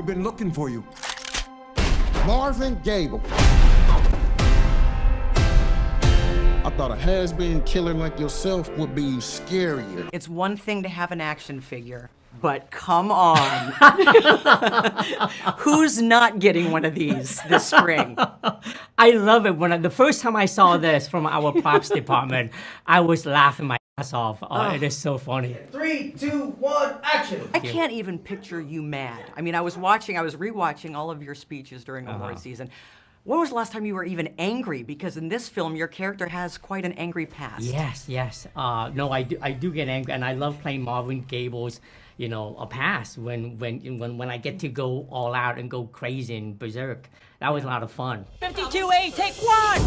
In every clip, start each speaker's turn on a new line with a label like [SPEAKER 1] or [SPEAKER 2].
[SPEAKER 1] We've been looking for you.
[SPEAKER 2] Marvin Gable. I thought a has-been killer like yourself would be scarier.
[SPEAKER 3] It's one thing to have an action figure, but come on. Who's not getting one of these this spring?
[SPEAKER 4] I love it. The first time I saw this from our props department, I was laughing my ass off. It is so funny.
[SPEAKER 5] 3, 2, 1, action!
[SPEAKER 3] I can't even picture you mad. I mean, I was rewatching all of your speeches during award season. When was the last time you were even angry? Because in this film, your character has quite an angry past.
[SPEAKER 4] Yes. No, I do get angry, and I love playing Marvin Gable's, a past when I get to go all out and go crazy and berserk. That was a lot of fun. 52A, take one!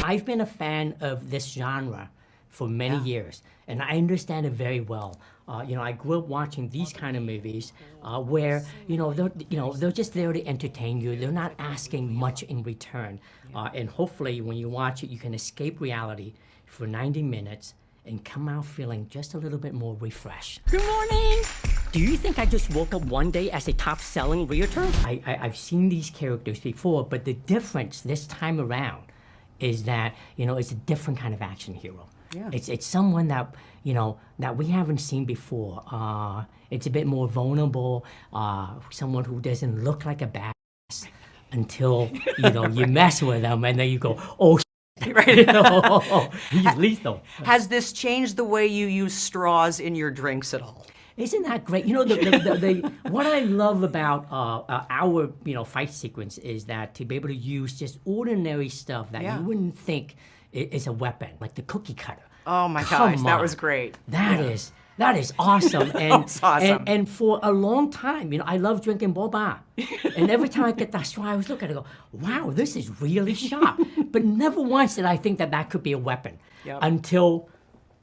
[SPEAKER 4] I've been a fan of this genre for many years, and I understand it very well. I grew up watching these kind of movies where they're just there to entertain you. They're not asking much in return, and hopefully when you watch it, you can escape reality for 90 minutes and come out feeling just a little bit more refreshed. Good morning. Do you think I just woke up one day as a top-selling realtor? I've seen these characters before, but the difference this time around is that it's a different kind of action hero.
[SPEAKER 3] Yeah.
[SPEAKER 4] It's someone that that we haven't seen before. It's a bit more vulnerable. Someone who doesn't look like a badass until you mess with them, and then you go, oh. Right. He's lethal.
[SPEAKER 3] Has this changed the way you use straws in your drinks at all?
[SPEAKER 4] Isn't that great? What I love about our fight sequence is that to be able to use just ordinary stuff that you wouldn't think is a weapon, like the cookie cutter.
[SPEAKER 3] Oh my gosh, that was great.
[SPEAKER 4] That is awesome. And,
[SPEAKER 3] That's awesome.
[SPEAKER 4] And for a long time, I love drinking boba. And every time I get that straw, I always look at it and go, wow, this is really sharp. But never once did I think that could be a weapon until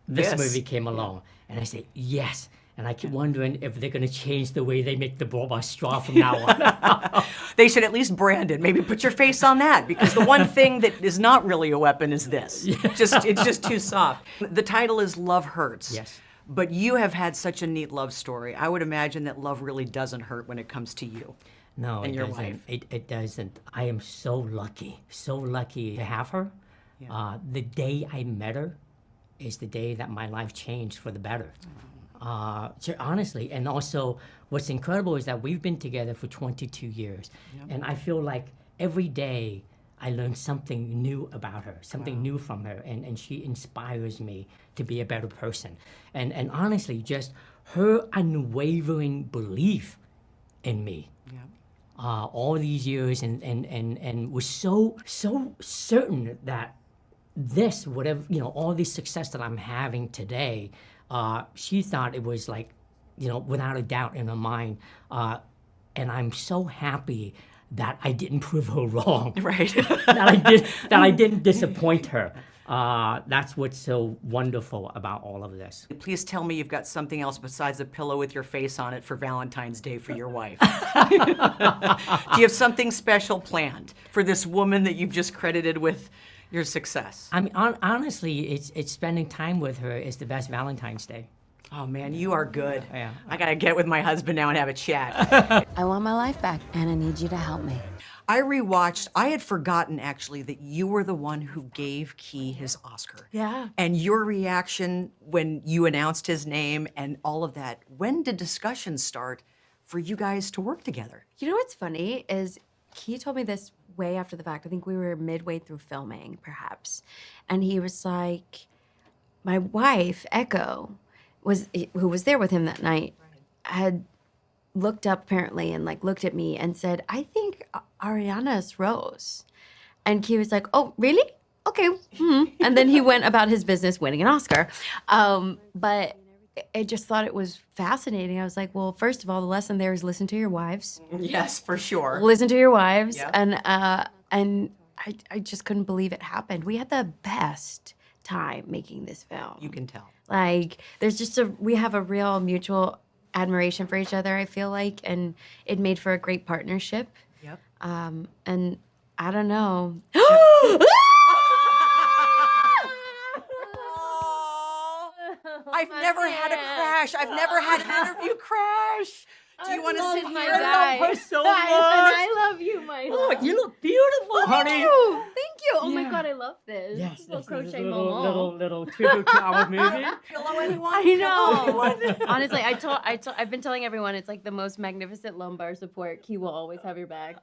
[SPEAKER 4] this movie came along. And I said, yes. And I keep wondering if they're going to change the way they make the boba straw from now on.
[SPEAKER 3] They should at least brand it. Maybe put your face on that, because the one thing that is not really a weapon is this. It's just too soft. The title is Love Hurts.
[SPEAKER 4] Yes.
[SPEAKER 3] But you have had such a neat love story. I would imagine that love really doesn't hurt when it comes to you.
[SPEAKER 4] No,
[SPEAKER 3] and
[SPEAKER 4] it
[SPEAKER 3] your
[SPEAKER 4] doesn't.
[SPEAKER 3] wife.
[SPEAKER 4] It doesn't. I am so lucky to have her.
[SPEAKER 3] Yeah.
[SPEAKER 4] The day I met her is the day that my life changed for the better. Honestly, and also what's incredible is that we've been together for 22 years. And I feel like every day I learn something new about her, something new from her, and she inspires me to be a better person. And honestly, just her unwavering belief in me. All these years and was so certain that this, whatever, all this success that I'm having today, she thought it was like, without a doubt in her mind. And I'm so happy that I didn't prove her wrong.
[SPEAKER 3] Right.
[SPEAKER 4] that I didn't disappoint her. That's what's so wonderful about all of this.
[SPEAKER 3] Please tell me you've got something else besides a pillow with your face on it for Valentine's Day for your wife. Do you have something special planned for this woman that you've just credited with your success?
[SPEAKER 4] I mean, honestly, it's spending time with her is the best Valentine's Day.
[SPEAKER 3] Oh man, you are good.
[SPEAKER 4] Yeah.
[SPEAKER 3] I gotta get with my husband now and have a chat.
[SPEAKER 6] I want my life back, and I need you to help me.
[SPEAKER 3] I rewatched, I had forgotten actually that you were the one who gave Key his Oscar.
[SPEAKER 6] Yeah.
[SPEAKER 3] And your reaction when you announced his name and all of that, when did discussions start for you guys to work together?
[SPEAKER 6] You know what's funny is he told me this way after the fact. I think we were midway through filming, perhaps. And he was like, my wife, Echo, who was there with him that night, had looked up apparently and looked at me and said, I think Ariana's Rose. And he was like, oh, really? Okay. And then he went about his business winning an Oscar. But I just thought it was fascinating. I was like, well, first of all, the lesson there is listen to your wives.
[SPEAKER 3] Yes, for sure.
[SPEAKER 6] Listen to your wives.
[SPEAKER 3] Yep.
[SPEAKER 6] And I just couldn't believe it happened. We had the best time making this film.
[SPEAKER 3] You can tell.
[SPEAKER 6] There's just we have a real mutual admiration for each other, I feel like, and it made for a great partnership.
[SPEAKER 3] Yep.
[SPEAKER 6] And I don't know.
[SPEAKER 3] I've never had a crash. I've never had an interview crash. Do you want to sit
[SPEAKER 6] my
[SPEAKER 3] here?
[SPEAKER 6] guy.
[SPEAKER 4] I love her so
[SPEAKER 6] And I
[SPEAKER 4] much.
[SPEAKER 6] love you, my
[SPEAKER 4] Oh,
[SPEAKER 6] love.
[SPEAKER 4] you look beautiful, honey.
[SPEAKER 6] Thank you. Thank you. Oh my
[SPEAKER 4] Yeah.
[SPEAKER 6] god, I love this.
[SPEAKER 4] Yes,
[SPEAKER 6] This little
[SPEAKER 4] this is a
[SPEAKER 6] crochet
[SPEAKER 4] little
[SPEAKER 6] Momo.
[SPEAKER 4] little tribute to our movie.
[SPEAKER 3] Pillow anyone?
[SPEAKER 6] I
[SPEAKER 3] Pillow
[SPEAKER 6] know.
[SPEAKER 3] anyone?
[SPEAKER 6] Honestly, I've been telling everyone it's like the most magnificent lumbar support. Key will always have your back.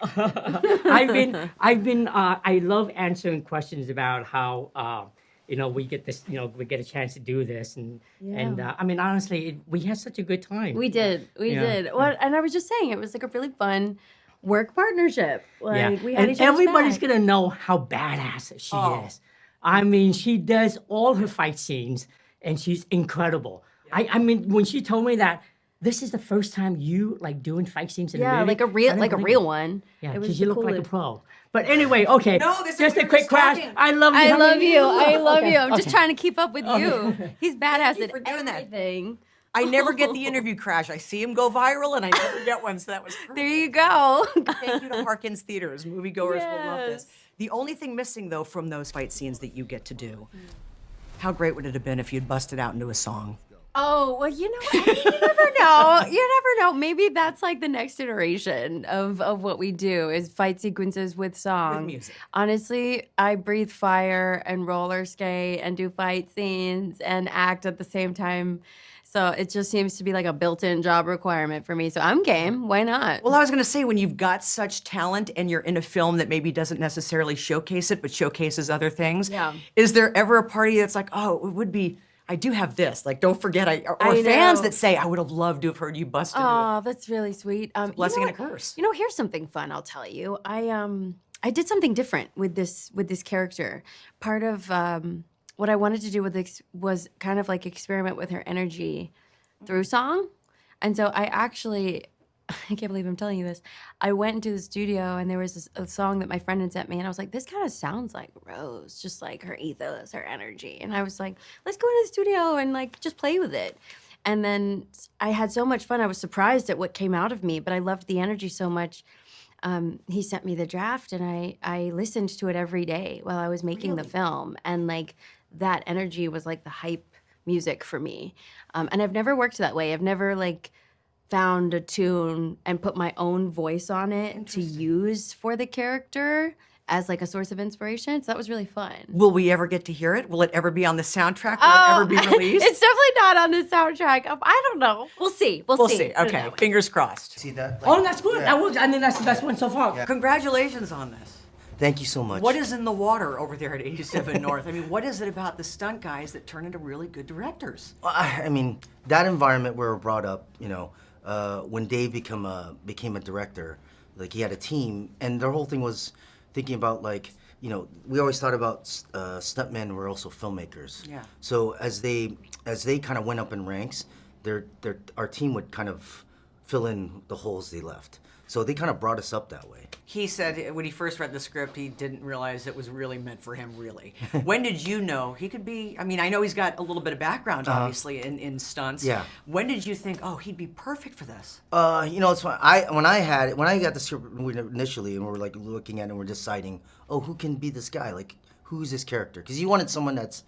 [SPEAKER 4] I love answering questions about how, we get this, we get a chance to do this. I mean, honestly, we had such a good time.
[SPEAKER 6] We did. We
[SPEAKER 4] Yeah.
[SPEAKER 6] did. Well, and I was just saying, it was like a really fun work partnership. Like we had
[SPEAKER 4] and
[SPEAKER 6] each other's
[SPEAKER 4] everybody's
[SPEAKER 6] back.
[SPEAKER 4] gonna know how badass she
[SPEAKER 3] Oh.
[SPEAKER 4] is. I mean, she does all her fight scenes, and she's incredible. I mean, when she told me that this is the first time you like doing fight scenes in a
[SPEAKER 6] Yeah,
[SPEAKER 4] movie,
[SPEAKER 6] like a
[SPEAKER 4] I
[SPEAKER 6] real
[SPEAKER 4] didn't believe it.
[SPEAKER 6] one.
[SPEAKER 4] Yeah,
[SPEAKER 6] It was
[SPEAKER 4] because you
[SPEAKER 6] the
[SPEAKER 4] look like a
[SPEAKER 6] coolest.
[SPEAKER 4] pro. But anyway, okay.
[SPEAKER 3] No, this is
[SPEAKER 4] just
[SPEAKER 3] we
[SPEAKER 4] a
[SPEAKER 3] were
[SPEAKER 4] quick
[SPEAKER 3] just
[SPEAKER 4] crash.
[SPEAKER 3] talking.
[SPEAKER 4] I love you.
[SPEAKER 6] I
[SPEAKER 4] honey.
[SPEAKER 6] love you. I love
[SPEAKER 4] Okay,
[SPEAKER 6] you. I'm just
[SPEAKER 4] okay.
[SPEAKER 6] trying to keep up with you. He's badass
[SPEAKER 3] you
[SPEAKER 6] at
[SPEAKER 3] for doing that.
[SPEAKER 6] everything.
[SPEAKER 3] I never get the interview crash. I see him go viral, and I never get one. So that was perfect.
[SPEAKER 6] There you go.
[SPEAKER 3] Thank you to Harkins Theaters. Moviegoers will love this.
[SPEAKER 6] Yes.
[SPEAKER 3] The only thing missing, though, from those fight scenes that you get to do, how great would it have been if you'd busted out into a song?
[SPEAKER 6] Oh, well, you never know. You never know. Maybe that's like the next iteration of what we do is fight sequences with song.
[SPEAKER 3] music.
[SPEAKER 6] Honestly, I breathe fire and roller skate and do fight scenes and act at the same time. So it just seems to be like a built-in job requirement for me. So I'm game. Why not?
[SPEAKER 3] Well, I was going to say, when you've got such talent and you're in a film that maybe doesn't necessarily showcase it, but showcases other things,
[SPEAKER 6] Yeah.
[SPEAKER 3] is there ever a party that's like, oh, it would be, I do have this. Like, don't forget, or
[SPEAKER 6] I
[SPEAKER 3] fans
[SPEAKER 6] know.
[SPEAKER 3] that say, I would have loved to have heard you bust into it.
[SPEAKER 6] Oh, that's really sweet.
[SPEAKER 3] Blessing
[SPEAKER 6] you know
[SPEAKER 3] and a
[SPEAKER 6] what?
[SPEAKER 3] curse.
[SPEAKER 6] You know, here's something fun. I'll tell you. I did something different with this character. Part of what I wanted to do with this was kind of like experiment with her energy through song, and so I actually. I can't believe I'm telling you this. I went into the studio and there was a song that my friend had sent me, and I was like, this kind of sounds like Rose, just like her ethos, her energy. And I was like, let's go into the studio and like just play with it. And then I had so much fun. I was surprised at what came out of me, but I loved the energy so much. He sent me the draft, and I listened to it every day while I was making the film. And like that energy was like the hype music for me. And I've never worked that way. I've never like found a tune and put my own voice on it to use for the character as like a source of inspiration. So that was really fun.
[SPEAKER 3] Will we ever get to hear it? Will it ever be on the soundtrack? Will it ever be released?
[SPEAKER 6] It's definitely not on the soundtrack. I don't know. We'll see.
[SPEAKER 3] We'll see. Okay, fingers crossed.
[SPEAKER 5] See that?
[SPEAKER 4] Oh, that's good.
[SPEAKER 5] Yeah.
[SPEAKER 4] That's the best one so far.
[SPEAKER 3] Congratulations on this.
[SPEAKER 5] Thank you so much.
[SPEAKER 3] What is in the water over there at 87 North? I mean, what is it about the stunt guys that turn into really good directors?
[SPEAKER 5] Well, I mean, that environment where we're brought up, when Dave became a director, like he had a team, and their whole thing was thinking about like, we always thought about stuntmen were also filmmakers.
[SPEAKER 3] Yeah.
[SPEAKER 5] So as they kind of went up in ranks, our team would kind of fill in the holes they left. So they kind of brought us up that way.
[SPEAKER 3] He said when he first read the script, he didn't realize it was really meant for him, really. When did you know he could be? I mean, I know he's got a little bit of background, obviously, in stunts.
[SPEAKER 5] Yeah.
[SPEAKER 3] When did you think, oh, he'd be perfect for this?
[SPEAKER 5] It's fun. When I got the script initially, and we're like looking at it, and we're deciding, oh, who can be this guy? Like, who's this character? Because you wanted someone that's,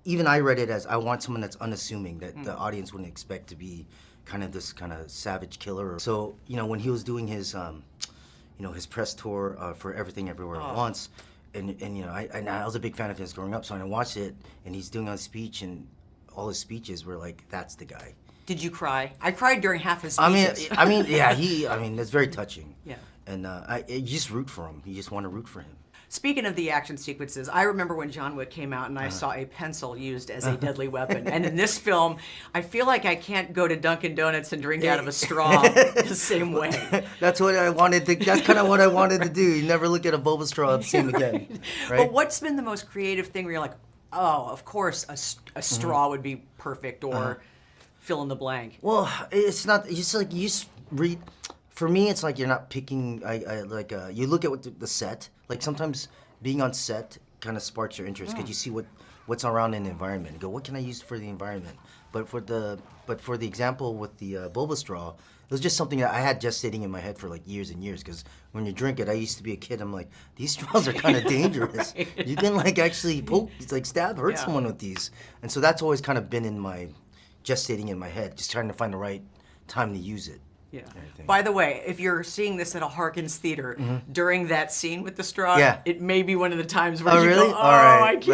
[SPEAKER 5] even I read it as I want someone that's unassuming, that the audience wouldn't expect to be kind of this kind of savage killer. So when he was doing his, his press tour for Everything Everywhere at Once, and I was a big fan of his growing up, so when I watched it, and he's doing a speech, and all his speeches were like, that's the guy.
[SPEAKER 3] Did you cry? I cried during half his speeches.
[SPEAKER 5] That's very touching.
[SPEAKER 3] Yeah.
[SPEAKER 5] And you just root for him. You just want to root for him.
[SPEAKER 3] Speaking of the action sequences, I remember when John Wick came out and I saw a pencil used as a deadly weapon. And in this film, I feel like I can't go to Dunkin' Donuts and drink out of a straw the same way.
[SPEAKER 5] That's what I wanted to. That's kind of what I wanted to do. You never look at a boba straw the same again, right?
[SPEAKER 3] But what's been the most creative thing where you're like, oh, of course a straw would be perfect, or fill in the blank?
[SPEAKER 5] Well, it's not. You just read. For me, it's like you're not picking. You look at the set. Like sometimes being on set kind of sparks your interest because you see what's around in the environment. You go, what can I use for the environment? But for the example with the boba straw, it was just something that I had just sitting in my head for like years and years. Because when you drink it, I used to be a kid. I'm like, these straws are kind of dangerous. Right. You can like actually poke, like hurt someone with these. And so that's always kind of been in my gestating in my head, just trying to find the right time to use it.
[SPEAKER 3] Yeah.
[SPEAKER 5] Everything.
[SPEAKER 3] By the way, if you're seeing this at a Harkins Theater during that scene with the straw, it may be one of the times where
[SPEAKER 5] Oh,
[SPEAKER 3] you
[SPEAKER 5] really?
[SPEAKER 3] go, "Oh,
[SPEAKER 5] All right.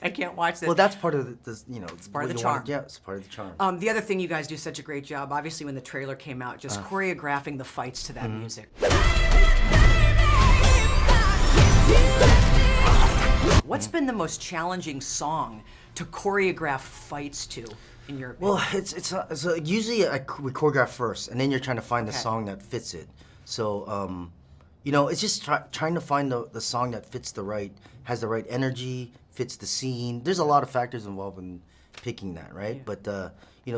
[SPEAKER 3] I can't watch this."
[SPEAKER 5] Well, that's part of the it's
[SPEAKER 3] part of the charm.
[SPEAKER 5] Yeah, it's part of the charm.
[SPEAKER 3] The other thing you guys do such a great job, obviously, when the trailer came out, just choreographing the fights to that music. What's been the most challenging song to choreograph fights to, in your opinion?
[SPEAKER 5] Well, it's usually we choreograph first, and then you're trying to find the
[SPEAKER 3] Okay.
[SPEAKER 5] song that fits it. So, it's just trying to find the song that fits has the right energy, fits the scene. There's a lot of factors involved in picking that, right?
[SPEAKER 3] Yeah.
[SPEAKER 5] But the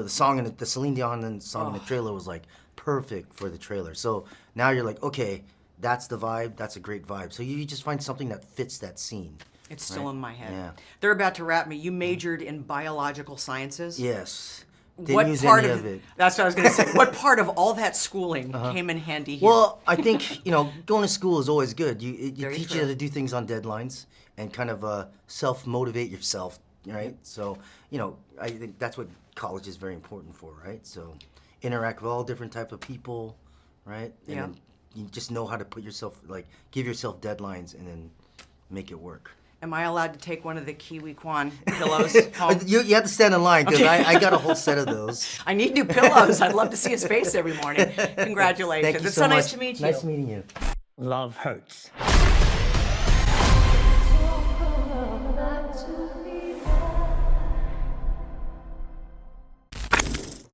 [SPEAKER 5] song in the Celine Dion song in the trailer was like perfect for the trailer. So now you're like, okay, that's the vibe. That's a great vibe. So you just find something that fits that scene.
[SPEAKER 3] It's still in my head.
[SPEAKER 5] Yeah.
[SPEAKER 3] They're about to wrap me. You majored in biological sciences.
[SPEAKER 5] Yes. Didn't
[SPEAKER 3] What
[SPEAKER 5] use
[SPEAKER 3] part
[SPEAKER 5] any
[SPEAKER 3] of
[SPEAKER 5] of it.
[SPEAKER 3] That's what I was going to say. What part of all that schooling came in handy here?
[SPEAKER 5] Well, I think going to school is always good. It
[SPEAKER 3] Very
[SPEAKER 5] teach
[SPEAKER 3] true.
[SPEAKER 5] you how to do things on deadlines and kind of self-motivate yourself, right? So I think that's what college is very important for, right? So interact with all different types of people, right? And
[SPEAKER 3] Yeah.
[SPEAKER 5] then you just know how to give yourself deadlines and then make it work.
[SPEAKER 3] Am I allowed to take one of the Kiwi Kwan pillows home?
[SPEAKER 5] You have to stand in line because I got a whole set of those.
[SPEAKER 3] I need new pillows. I'd love to see his face every morning. Congratulations.
[SPEAKER 5] Thank you
[SPEAKER 3] It's
[SPEAKER 5] so
[SPEAKER 3] so
[SPEAKER 5] much.
[SPEAKER 3] nice to meet you.
[SPEAKER 5] Nice meeting you.
[SPEAKER 1] Love hurts.